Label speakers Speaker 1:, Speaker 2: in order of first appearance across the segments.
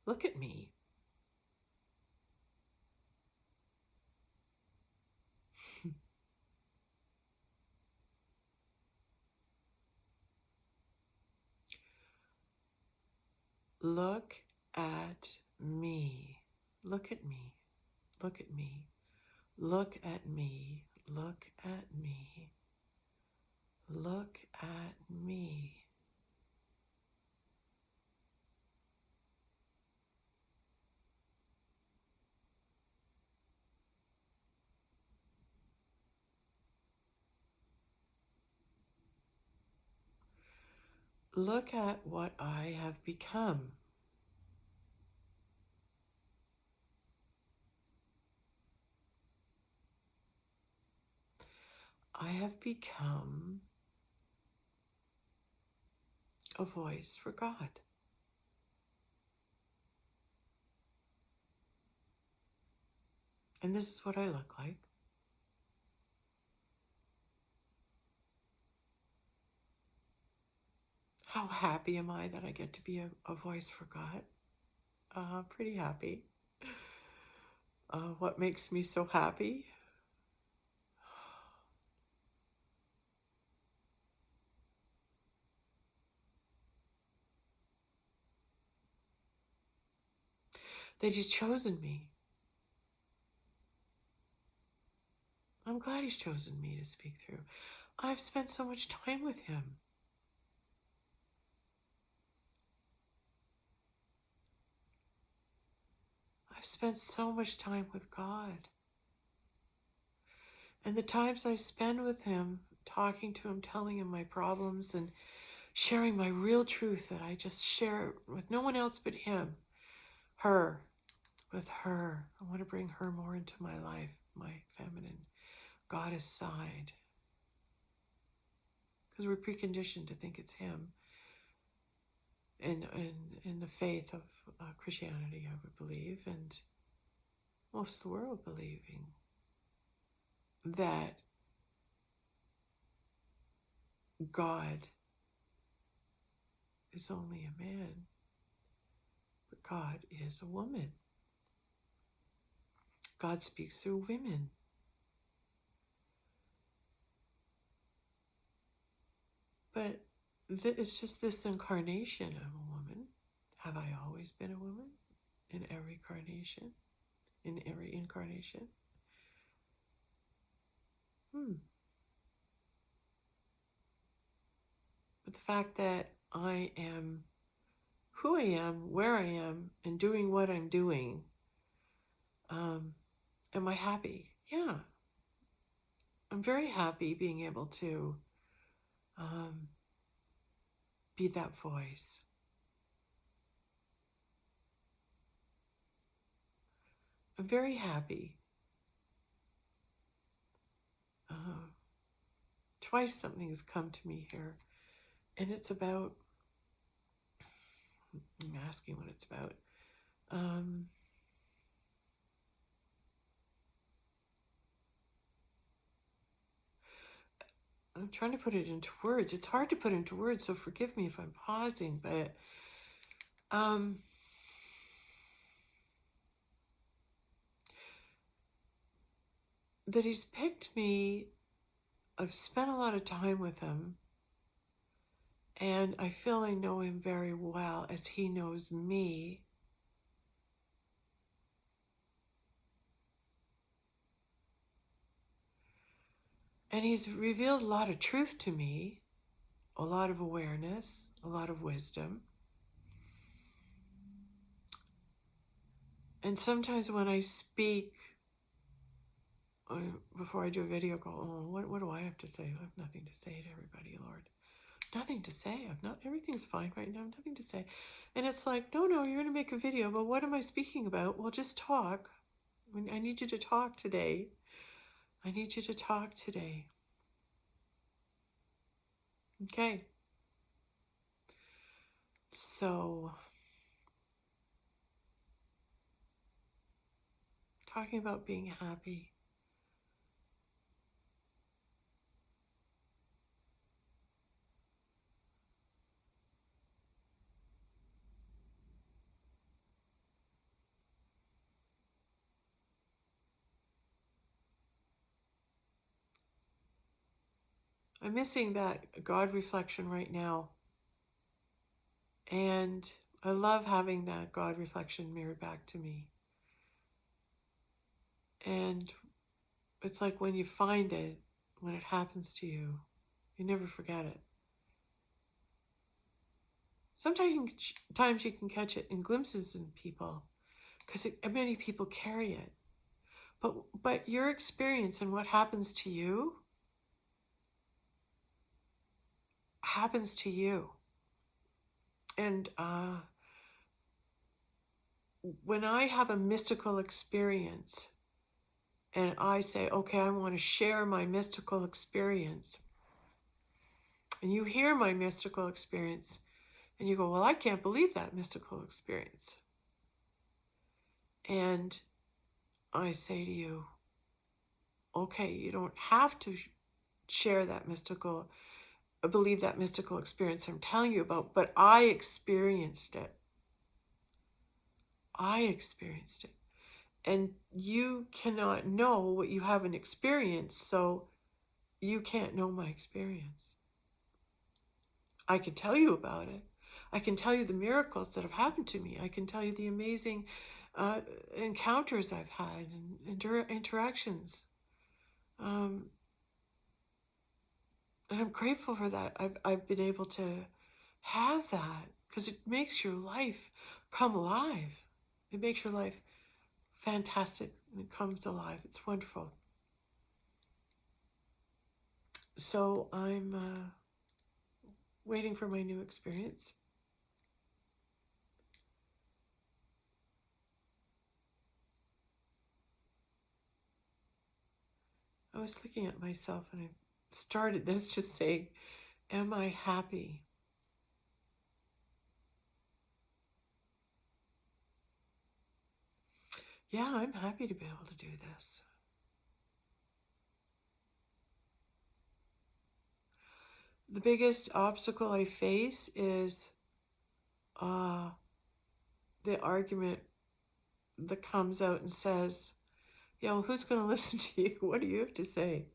Speaker 1: Look at me. Look at me. Look at me. Look at me. Look at me. Look at me. Look at me. Look at what I have become. I have become a voice for God. And this is what I look like. How happy am I that I get to be a voice for God? Pretty happy. What makes me so happy? That He's chosen me. I'm glad He's chosen me to speak through. I've spent so much time with Him. I've spent so much time with God. And the times I spend with Him, talking to Him, telling Him my problems, and sharing my real truth that I just share with no one else but Him, her, with her. I want to bring her more into my life, my feminine goddess side. Because we're preconditioned to think it's Him. In the faith of Christianity, I would believe, and most of the world believing that God is only a man, but God is a woman. God speaks through women. But it's just this incarnation of a woman. Have I always been a woman? In every incarnation? In every incarnation? But the fact that I am who I am, where I am, and doing what I'm doing, am I happy? Yeah. I'm very happy being able to be that voice. I'm very happy. Twice something has come to me here, and it's about, I'm asking what it's about. I'm trying to put it into words. It's hard to put into words, so forgive me if I'm pausing, but that He's picked me. I've spent a lot of time with Him, and I feel I know Him very well as He knows me. And He's revealed a lot of truth to me, a lot of awareness, a lot of wisdom. And sometimes when I speak, before I do a video, go, oh, what do I have to say? I have nothing to say to everybody, Lord. Nothing to say. Everything's fine right now. Nothing to say. And it's like, no, you're going to make a video. But what am I speaking about? Well, just talk. I need you to talk today. I need you to talk today. Okay. So, talking about being happy. I'm missing that God reflection right now. And I love having that God reflection mirrored back to me. And it's like when you find it, when it happens to you, you never forget it. Sometimes you can catch it in glimpses in people because many people carry it. But your experience and what happens to you happens to you. And when I have a mystical experience and I say, okay, I want to share my mystical experience, and you hear my mystical experience, and you go, well, I can't believe that mystical experience. And I say to you, okay, you don't have to share that believe that mystical experience I'm telling you about, but I experienced it. I experienced it. And you cannot know what you haven't experienced, so you can't know my experience. I can tell you about it. I can tell you the miracles that have happened to me. I can tell you the amazing encounters I've had and interactions. And I'm grateful for that. I've been able to have that because it makes your life come alive. It makes your life fantastic and it comes alive. It's wonderful. So I'm waiting for my new experience. I was looking at myself and I started this just saying, am I happy? Yeah, I'm happy to be able to do this. The biggest obstacle I face is the argument that comes out and says, yeah, well, who's going to listen to you? What do you have to say?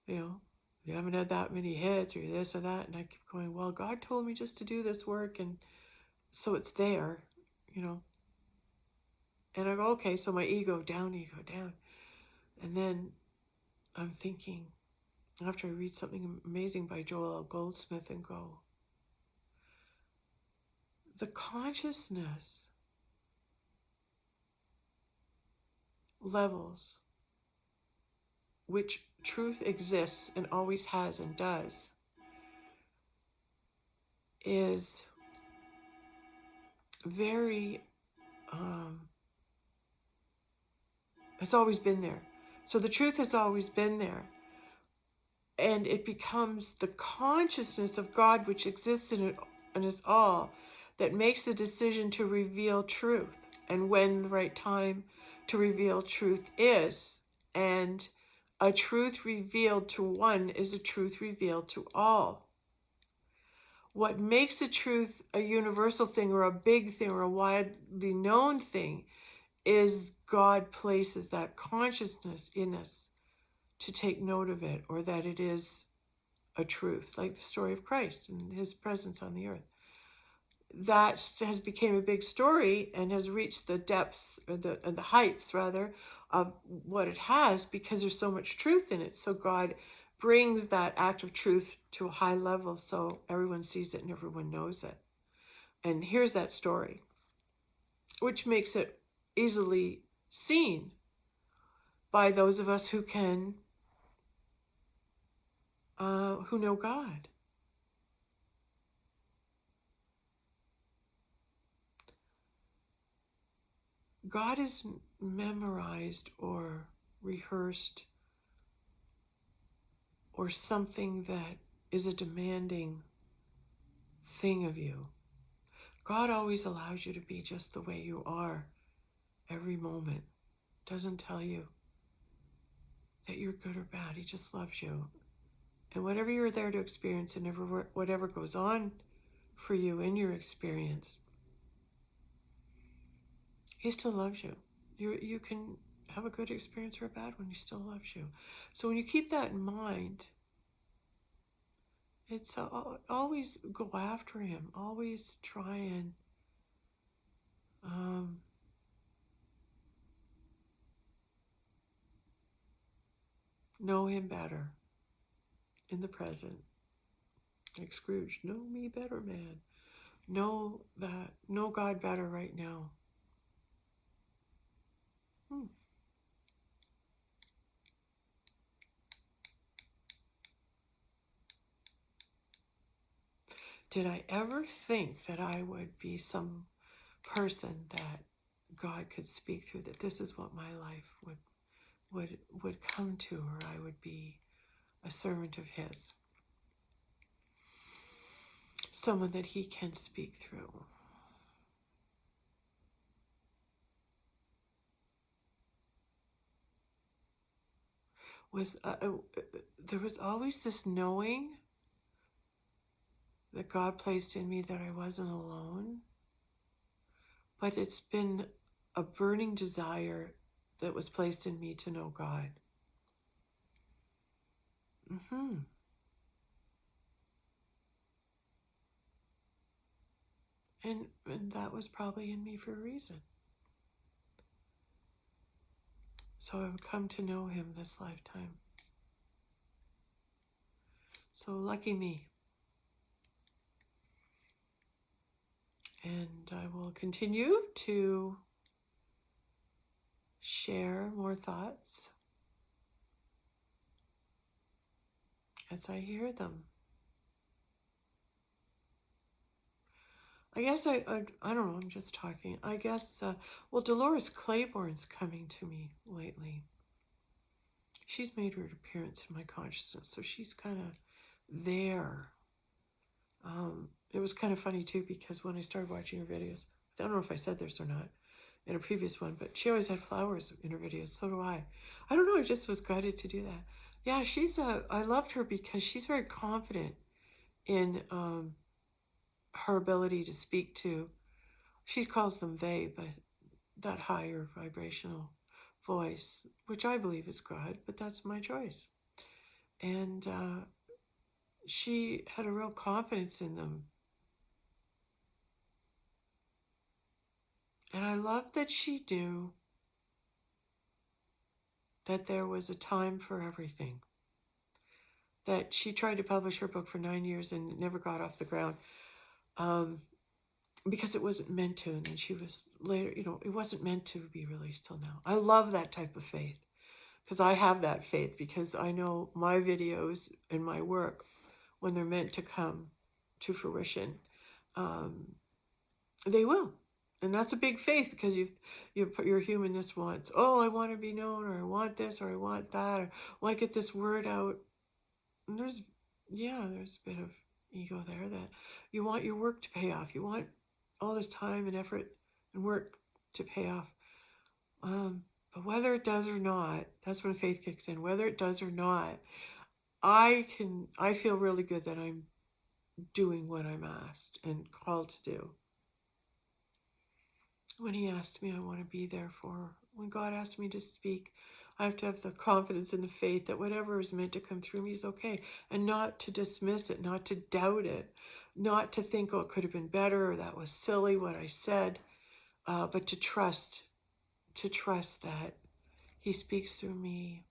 Speaker 1: You haven't had that many hits or this or that. And I keep going, well, God told me just to do this work. And so it's there, you know. And I go, okay, so my ego down. And then I'm thinking, after I read something amazing by Joel Goldsmith and go, the consciousness levels which truth exists and always has and does is very, has always been there. So the truth has always been there. And it becomes the consciousness of God which exists in us all that makes the decision to reveal truth and when the right time to reveal truth is. And a truth revealed to one is a truth revealed to all. What makes a truth a universal thing or a big thing or a widely known thing is God places that consciousness in us to take note of it, or that it is a truth, like the story of Christ and his presence on the earth. That has become a big story and has reached the depths, or the heights rather, of what it has because there's so much truth in it. So God brings that act of truth to a high level so everyone sees it and everyone knows it. And here's that story, which makes it easily seen by those of us who can, who know God. God isn't memorized or rehearsed or something that is a demanding thing of you. God always allows you to be just the way you are every moment. Doesn't tell you that you're good or bad. He just loves you. And whatever you're there to experience and whatever goes on for you in your experience, he still loves you. You can have a good experience or a bad one. He still loves you. So when you keep that in mind, It's always go after him. Always try and um, know him better in the present. Like Scrooge, know me better, man. Know God better right now. Hmm. Did I ever think that I would be some person that God could speak through, that this is what my life would come to, or I would be a servant of his, someone that he can speak through? Was there was always this knowing that God placed in me that I wasn't alone, but it's been a burning desire that was placed in me to know God. Mm-hmm. And that was probably in me for a reason. So I've come to know him this lifetime. So lucky me. And I will continue to share more thoughts as I hear them. I guess I don't know, I'm just talking. I guess, well, Dolores Claiborne's coming to me lately. She's made her appearance in my consciousness, so she's kind of there. It was kind of funny too, because when I started watching her videos, I don't know if I said this or not in a previous one, but she always had flowers in her videos. So do I. I don't know, I just was guided to do that. Yeah, I loved her because she's very confident in her ability to speak to, she calls them they, but that higher vibrational voice, which I believe is God, but that's my choice. And she had a real confidence in them. And I loved that she knew that there was a time for everything. That she tried to publish her book for 9 years and it never got off the ground because it wasn't meant to. And then she was later, it wasn't meant to be released till now. I love that type of faith because I have that faith, because I know my videos and my work, when they're meant to come to fruition, they will. And that's a big faith, because your humanness wants, oh, I want to be known, or I want this, or I want that, or I want to get this word out. And there's a bit of ego there, that you want your work to pay off. You want all this time and effort and work to pay off. But whether it does or not, that's when faith kicks in. Whether it does or not, I feel really good that I'm doing what I'm asked and called to do. When he asked me, I want to be there for. When God asked me to speak, I have to have the confidence and the faith that whatever is meant to come through me is okay, and not to dismiss it, not to doubt it, not to think, oh, it could have been better, or that was silly what I said, but to trust that he speaks through me,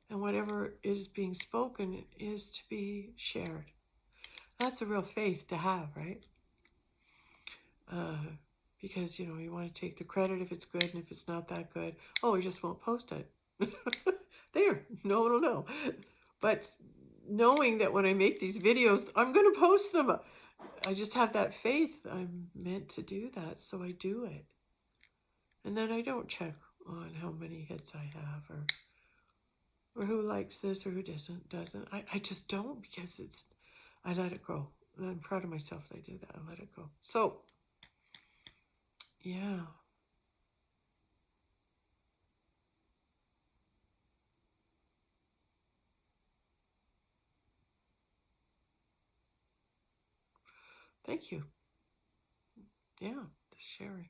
Speaker 1: and whatever is being spoken is to be shared. That's a real faith to have, right? Because, you want to take the credit if it's good, and if it's not that good, oh, we just won't post it. There, no one will know. But knowing that when I make these videos, I'm going to post them. I just have that faith. I'm meant to do that, so I do it. And then I don't check on how many hits I have, or who likes this or who doesn't. I just don't, because I let it go. I'm proud of myself that I did that. I let it go. So, yeah. Thank you. Yeah, just sharing.